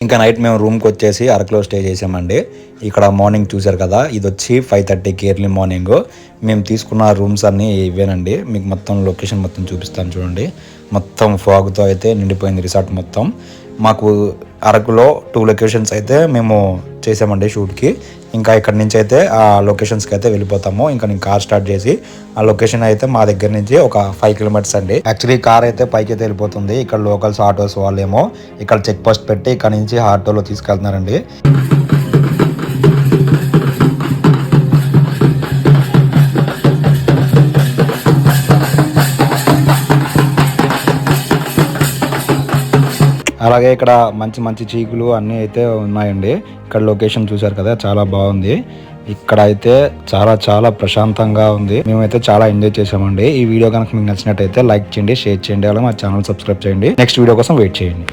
ఇంకా నైట్ మేము రూమ్కి వచ్చేసి అరకులో స్టే చేసామండి. ఇక్కడ మార్నింగ్ చూసారు కదా, ఇది వచ్చి 5:30కి ఎర్లీ మార్నింగ్. మేము తీసుకున్న రూమ్స్ అన్నీ ఇవేనండి. మీకు మొత్తం లొకేషన్ మొత్తం చూపిస్తాను చూడండి. మొత్తం ఫాగ్తో అయితే నిండిపోయింది రిసార్ట్ మొత్తం. మాకు అరకులో 2 లొకేషన్స్ అయితే మేము చేసామండి షూట్కి. ఇంకా ఇక్కడ నుంచి అయితే ఆ లొకేషన్స్కి అయితే వెళ్ళిపోతాము. ఇంకా నేను కార్ స్టార్ట్ చేసి ఆ లొకేషన్ అయితే మా దగ్గర నుంచి ఒక 5 కిలోమీటర్స్ అండి. యాక్చువల్లీ కార్ అయితే పైకి అయితే వెళ్ళిపోతుంది. ఇక్కడ లోకల్స్ ఆటోస్ వాళ్ళేమో ఇక్కడ చెక్ పోస్ట్ పెట్టి ఇక్కడ నుంచి ఆటోలో తీసుకెళ్తున్నారండి. అలాగే ఇక్కడ మంచి మంచి చీకులు అన్నీ అయితే ఉన్నాయండి. ఇక్కడ లొకేషన్ చూసారు కదా, చాలా బాగుంది. ఇక్కడ అయితే చాలా చాలా ప్రశాంతంగా ఉంది. మేమైతే చాలా ఎంజాయ్ చేసామండి. ఈ వీడియో కనుక మీకు నచ్చినట్టయితే లైక్ చేయండి, షేర్ చేయండి, అలాగే మా ఛానల్ సబ్స్క్రైబ్ చేయండి. నెక్స్ట్ వీడియో కోసం వెయిట్ చేయండి.